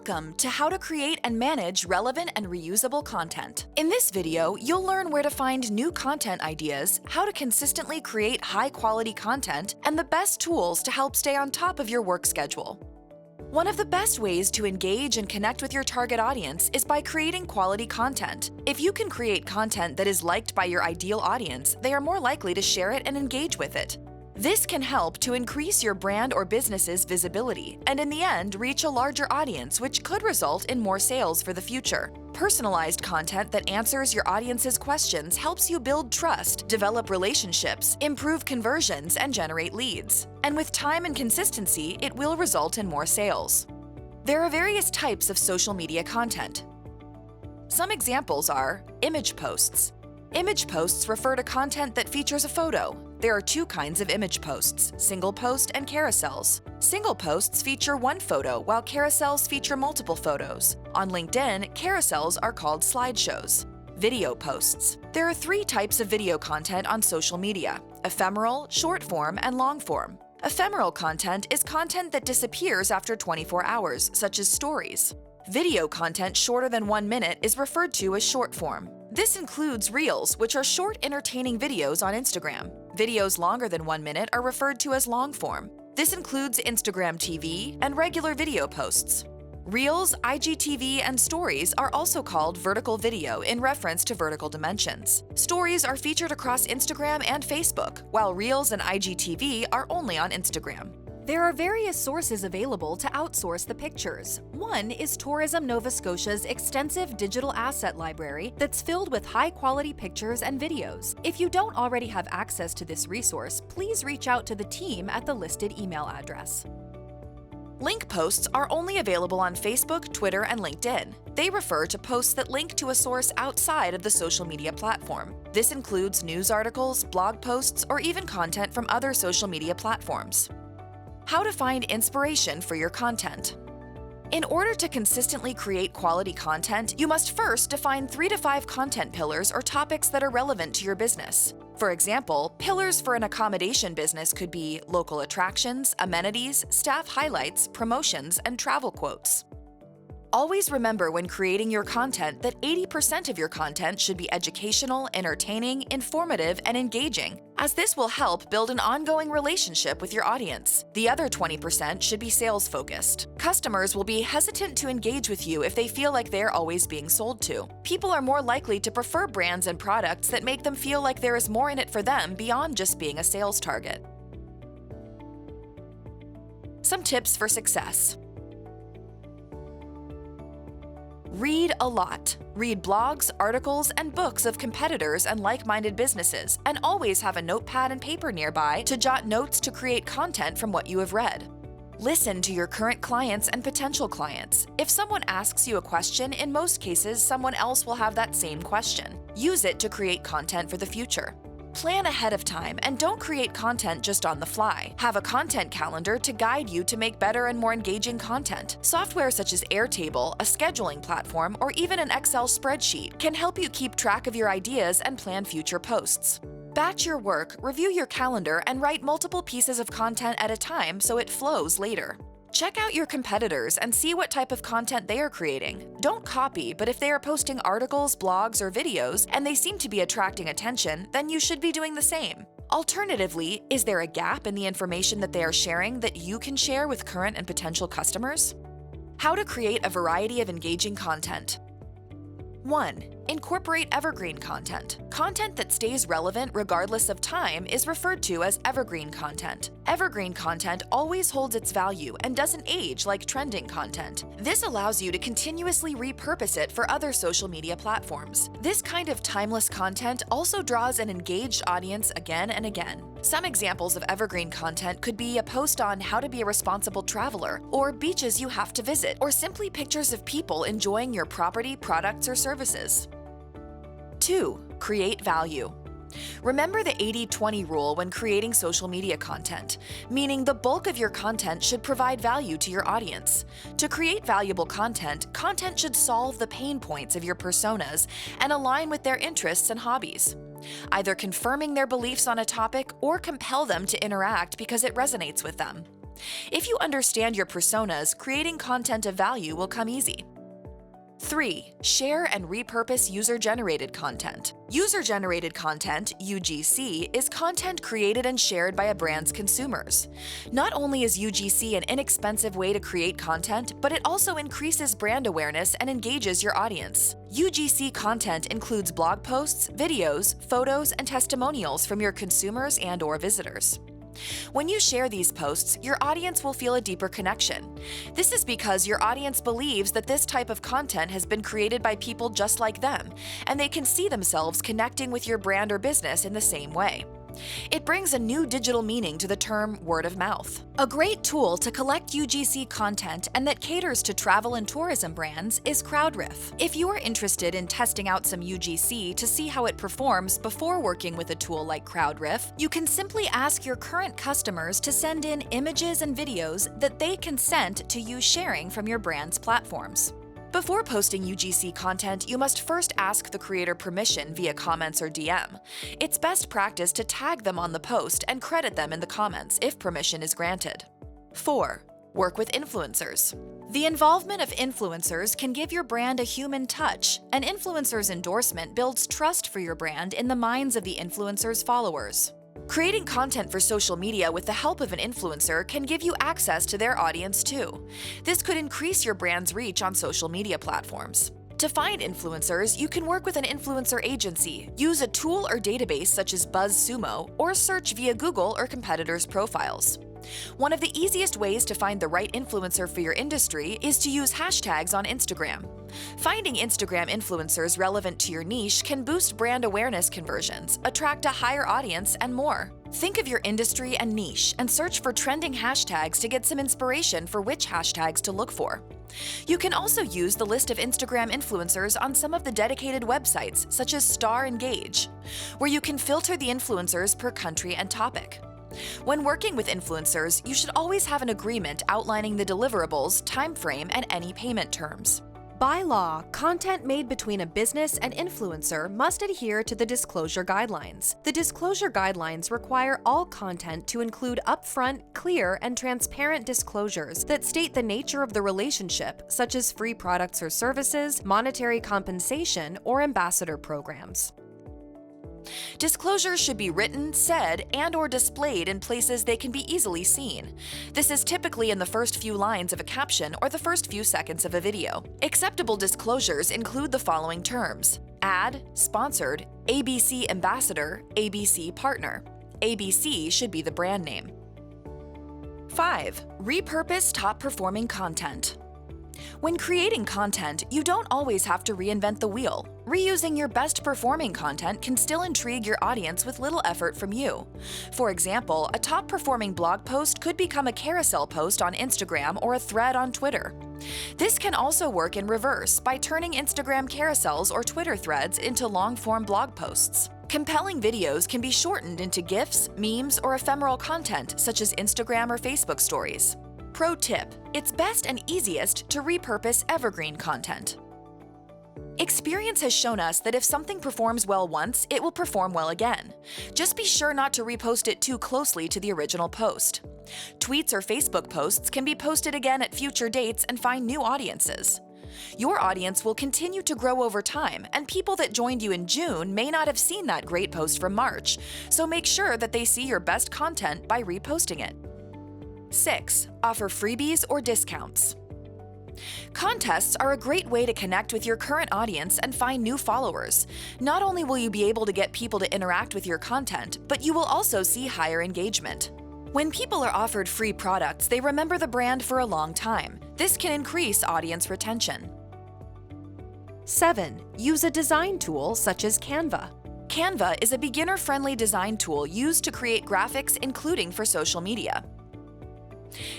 Welcome to how to create and manage relevant and reusable content. In this video, you'll learn where to find new content ideas, how to consistently create high-quality content, and the best tools to help stay on top of your work schedule. One of the best ways to engage and connect with your target audience is by creating quality content. If you can create content that is liked by your ideal audience, they are more likely to share it and engage with it. This can help to increase your brand or business's visibility and, in the end, reach a larger audience, which could result in more sales for the future. Personalized content that answers your audience's questions helps you build trust, develop relationships, improve conversions, and generate leads. And with time and consistency, it will result in more sales. There are various types of social media content. Some examples are image posts. Image posts refer to content that features a photo. There are two kinds of image posts, single post and carousels. Single posts feature one photo, while carousels feature multiple photos. On LinkedIn, carousels are called slideshows. Video posts. There are three types of video content on social media: ephemeral, short form, and long form. Ephemeral content is content that disappears after 24 hours, such as stories. Video content shorter than 1 minute is referred to as short form. This includes Reels, which are short, entertaining videos on Instagram. Videos longer than 1 minute are referred to as long form. This includes Instagram TV and regular video posts. Reels, IGTV, and Stories are also called vertical video in reference to vertical dimensions. Stories are featured across Instagram and Facebook, while Reels and IGTV are only on Instagram. There are various sources available to outsource the pictures. One is Tourism Nova Scotia's extensive digital asset library that's filled with high-quality pictures and videos. If you don't already have access to this resource, please reach out to the team at the listed email address. Link posts are only available on Facebook, Twitter, and LinkedIn. They refer to posts that link to a source outside of the social media platform. This includes news articles, blog posts, or even content from other social media platforms. How to find inspiration for your content. In order to consistently create quality content, you must first define 3 to 5 content pillars or topics that are relevant to your business. For example, pillars for an accommodation business could be local attractions, amenities, staff highlights, promotions, and travel quotes. Always remember when creating your content that 80% of your content should be educational, entertaining, informative, and engaging, as this will help build an ongoing relationship with your audience. The other 20% should be sales-focused. Customers will be hesitant to engage with you if they feel like they're always being sold to. People are more likely to prefer brands and products that make them feel like there is more in it for them beyond just being a sales target. Some tips for success. Read a lot. Read blogs, articles, and books of competitors and like-minded businesses, and always have a notepad and paper nearby to jot notes to create content from what you have read. Listen to your current clients and potential clients. If someone asks you a question, in most cases, someone else will have that same question. Use it to create content for the future. Plan ahead of time and don't create content just on the fly. Have a content calendar to guide you to make better and more engaging content. Software such as Airtable, a scheduling platform, or even an Excel spreadsheet can help you keep track of your ideas and plan future posts. Batch your work, review your calendar, and write multiple pieces of content at a time so it flows later. Check out your competitors and see what type of content they are creating. Don't copy, but if they are posting articles, blogs, or videos, and they seem to be attracting attention, then you should be doing the same. Alternatively, is there a gap in the information that they are sharing that you can share with current and potential customers? How to create a variety of engaging content. 1. Incorporate evergreen content. Content that stays relevant regardless of time is referred to as evergreen content. Evergreen content always holds its value and doesn't age like trending content. This allows you to continuously repurpose it for other social media platforms. This kind of timeless content also draws an engaged audience again and again. Some examples of evergreen content could be a post on how to be a responsible traveler, or beaches you have to visit, or simply pictures of people enjoying your property, products, or services. 2. Create value. Remember the 80-20 rule when creating social media content, meaning the bulk of your content should provide value to your audience. To create valuable content, content should solve the pain points of your personas and align with their interests and hobbies, either confirming their beliefs on a topic or compel them to interact because it resonates with them. If you understand your personas, creating content of value will come easy. 3. Share and repurpose user-generated content. User-generated content, UGC, is content created and shared by a brand's consumers. Not only is UGC an inexpensive way to create content, but it also increases brand awareness and engages your audience. UGC content includes blog posts, videos, photos, and testimonials from your consumers and/or visitors. When you share these posts, your audience will feel a deeper connection. This is because your audience believes that this type of content has been created by people just like them, and they can see themselves connecting with your brand or business in the same way. It brings a new digital meaning to the term word of mouth. A great tool to collect UGC content and that caters to travel and tourism brands is Crowdriff. If you are interested in testing out some UGC to see how it performs before working with a tool like Crowdriff, you can simply ask your current customers to send in images and videos that they consent to you sharing from your brand's platforms. Before posting UGC content, you must first ask the creator permission via comments or DM. It's best practice to tag them on the post and credit them in the comments if permission is granted. 4. Work with influencers. The involvement of influencers can give your brand a human touch. An influencer's endorsement builds trust for your brand in the minds of the influencer's followers. Creating content for social media with the help of an influencer can give you access to their audience too. This could increase your brand's reach on social media platforms. To find influencers, you can work with an influencer agency, use a tool or database such as BuzzSumo, or search via Google or competitors' profiles. One of the easiest ways to find the right influencer for your industry is to use hashtags on Instagram. Finding Instagram influencers relevant to your niche can boost brand awareness conversions, attract a higher audience, and more. Think of your industry and niche and search for trending hashtags to get some inspiration for which hashtags to look for. You can also use the list of Instagram influencers on some of the dedicated websites, such as Star Engage, where you can filter the influencers per country and topic. When working with influencers, you should always have an agreement outlining the deliverables, timeframe, and any payment terms. By law, content made between a business and influencer must adhere to the disclosure guidelines. The disclosure guidelines require all content to include upfront, clear, and transparent disclosures that state the nature of the relationship, such as free products or services, monetary compensation, or ambassador programs. Disclosures should be written, said, and/or displayed in places they can be easily seen. This is typically in the first few lines of a caption or the first few seconds of a video. Acceptable disclosures include the following terms: ad, sponsored, ABC ambassador, ABC partner. ABC should be the brand name. 5. Repurpose top-performing content. When creating content, you don't always have to reinvent the wheel. Reusing your best-performing content can still intrigue your audience with little effort from you. For example, a top-performing blog post could become a carousel post on Instagram or a thread on Twitter. This can also work in reverse by turning Instagram carousels or Twitter threads into long-form blog posts. Compelling videos can be shortened into GIFs, memes, or ephemeral content such as Instagram or Facebook stories. Pro tip: it's best and easiest to repurpose evergreen content. Experience has shown us that if something performs well once, it will perform well again. Just be sure not to repost it too closely to the original post. Tweets or Facebook posts can be posted again at future dates and find new audiences. Your audience will continue to grow over time, and people that joined you in June may not have seen that great post from March, so make sure that they see your best content by reposting it. 6. Offer freebies or discounts. Contests are a great way to connect with your current audience and find new followers. Not only will you be able to get people to interact with your content, but you will also see higher engagement. When people are offered free products, they remember the brand for a long time. This can increase audience retention. 7. Use a design tool such as Canva. Canva is a beginner-friendly design tool used to create graphics, including for social media.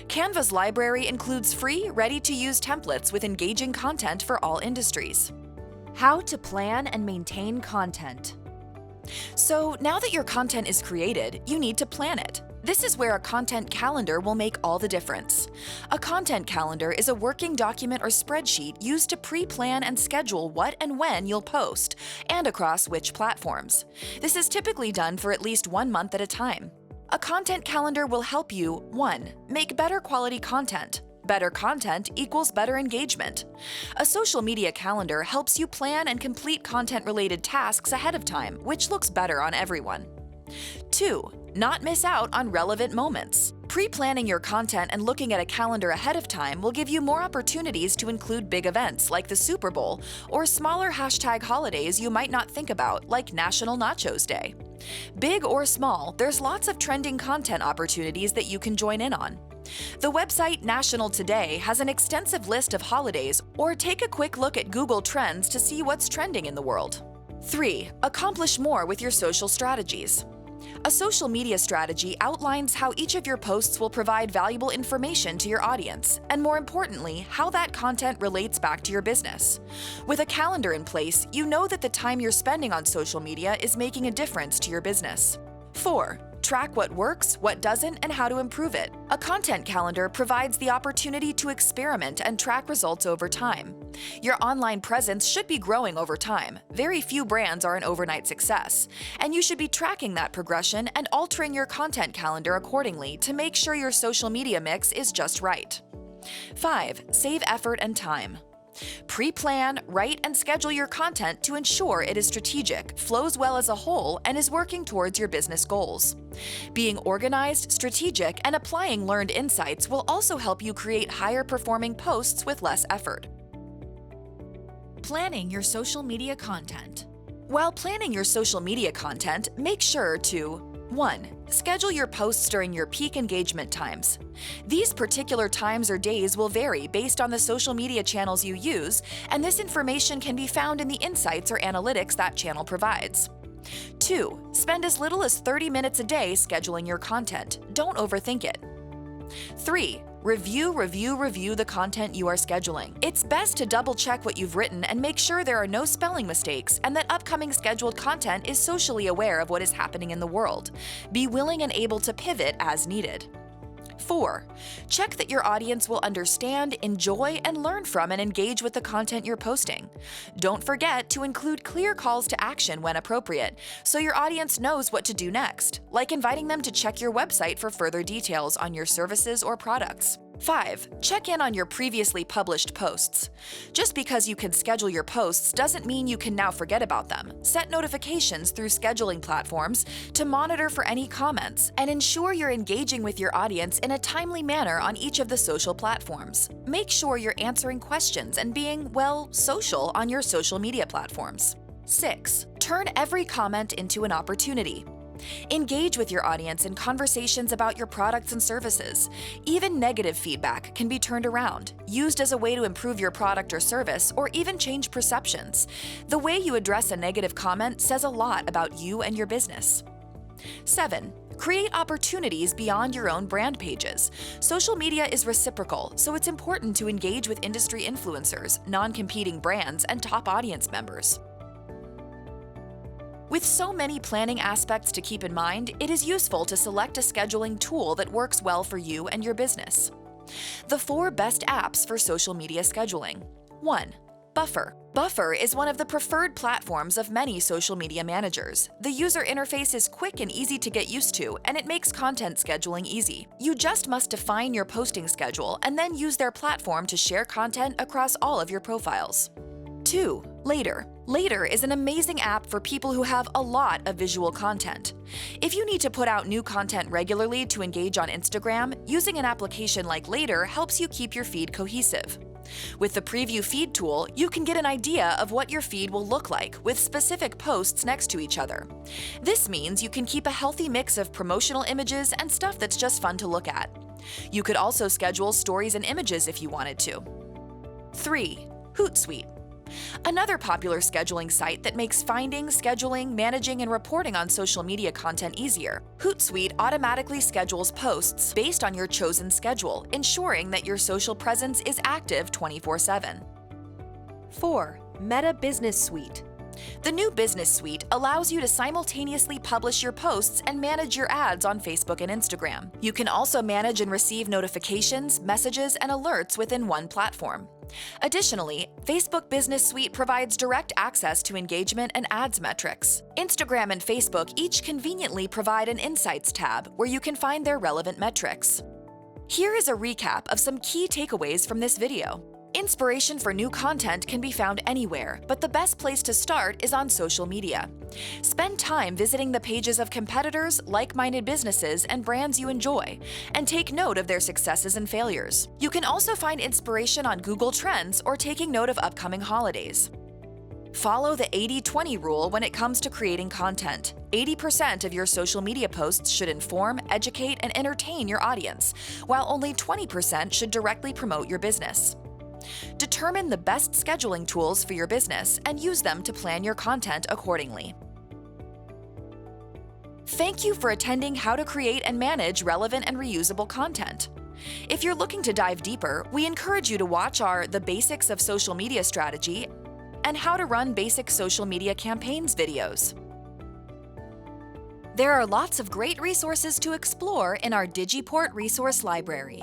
Canva's library includes free, ready-to-use templates with engaging content for all industries. How to plan and maintain content. So now that your content is created, you need to plan it. This is where a content calendar will make all the difference. A content calendar is a working document or spreadsheet used to pre-plan and schedule what and when you'll post, and across which platforms. This is typically done for at least 1 month at a time. A content calendar will help you 1. Make better quality content. Better content equals better engagement. A social media calendar helps you plan and complete content-related tasks ahead of time, which looks better on everyone. 2. Not miss out on relevant moments. Pre-planning your content and looking at a calendar ahead of time will give you more opportunities to include big events like the Super Bowl or smaller hashtag holidays you might not think about, like National Nachos Day. Big or small, there's lots of trending content opportunities that you can join in on. The website National Today has an extensive list of holidays, or take a quick look at Google Trends to see what's trending in the world. 3. Accomplish more with your social strategies. A social media strategy outlines how each of your posts will provide valuable information to your audience, and more importantly, how that content relates back to your business. With a calendar in place, you know that the time you're spending on social media is making a difference to your business. 4. Track what works, what doesn't, and how to improve it. A content calendar provides the opportunity to experiment and track results over time. Your online presence should be growing over time. Very few brands are an overnight success, and you should be tracking that progression and altering your content calendar accordingly to make sure your social media mix is just right. 5. Save effort and time. Pre-plan, write, and schedule your content to ensure it is strategic, flows well as a whole, and is working towards your business goals. Being organized, strategic, and applying learned insights will also help you create higher-performing posts with less effort. Planning your social media content. While planning your social media content, make sure to 1. Schedule your posts during your peak engagement times. These particular times or days will vary based on the social media channels you use, and this information can be found in the insights or analytics that channel provides. 2. Spend as little as 30 minutes a day scheduling your content. Don't overthink it. 3. Review the content you are scheduling. It's best to double-check what you've written and make sure there are no spelling mistakes and that upcoming scheduled content is socially aware of what is happening in the world. Be willing and able to pivot as needed. 4. Check that your audience will understand, enjoy, and learn from and engage with the content you're posting. Don't forget to include clear calls to action when appropriate, so your audience knows what to do next, like inviting them to check your website for further details on your services or products. 5. Check in on your previously published posts. Just because you can schedule your posts doesn't mean you can now forget about them. Set notifications through scheduling platforms to monitor for any comments, and ensure you're engaging with your audience in a timely manner on each of the social platforms. Make sure you're answering questions and being, well, social on your social media platforms. 6. Turn every comment into an opportunity. Engage with your audience in conversations about your products and services. Even negative feedback can be turned around, used as a way to improve your product or service, or even change perceptions. The way you address a negative comment says a lot about you and your business. 7. Create opportunities beyond your own brand pages. Social media is reciprocal, so it's important to engage with industry influencers, non-competing brands, and top audience members. With so many planning aspects to keep in mind, it is useful to select a scheduling tool that works well for you and your business. The 4 best apps for social media scheduling. 1. Buffer. Buffer is one of the preferred platforms of many social media managers. The user interface is quick and easy to get used to, and it makes content scheduling easy. You just must define your posting schedule and then use their platform to share content across all of your profiles. 2. Later. Later is an amazing app for people who have a lot of visual content. If you need to put out new content regularly to engage on Instagram, using an application like Later helps you keep your feed cohesive. With the Preview Feed tool, you can get an idea of what your feed will look like with specific posts next to each other. This means you can keep a healthy mix of promotional images and stuff that's just fun to look at. You could also schedule stories and images if you wanted to. 3. Hootsuite. Another popular scheduling site that makes finding, scheduling, managing, and reporting on social media content easier. Hootsuite automatically schedules posts based on your chosen schedule, ensuring that your social presence is active 24/7. 4. Meta Business Suite. The new Business Suite allows you to simultaneously publish your posts and manage your ads on Facebook and Instagram. You can also manage and receive notifications, messages, and alerts within one platform. Additionally, Facebook Business Suite provides direct access to engagement and ads metrics. Instagram and Facebook each conveniently provide an Insights tab where you can find their relevant metrics. Here is a recap of some key takeaways from this video. Inspiration for new content can be found anywhere, but the best place to start is on social media. Spend time visiting the pages of competitors, like-minded businesses, and brands you enjoy, and take note of their successes and failures. You can also find inspiration on Google Trends or taking note of upcoming holidays. Follow the 80-20 rule when it comes to creating content. 80% of your social media posts should inform, educate, and entertain your audience, while only 20% should directly promote your business. Determine the best scheduling tools for your business and use them to plan your content accordingly. Thank you for attending How to Create and Manage Relevant and Reusable Content. If you're looking to dive deeper, we encourage you to watch our The Basics of Social Media Strategy and How to Run Basic Social Media Campaigns videos. There are lots of great resources to explore in our Digiport resource library.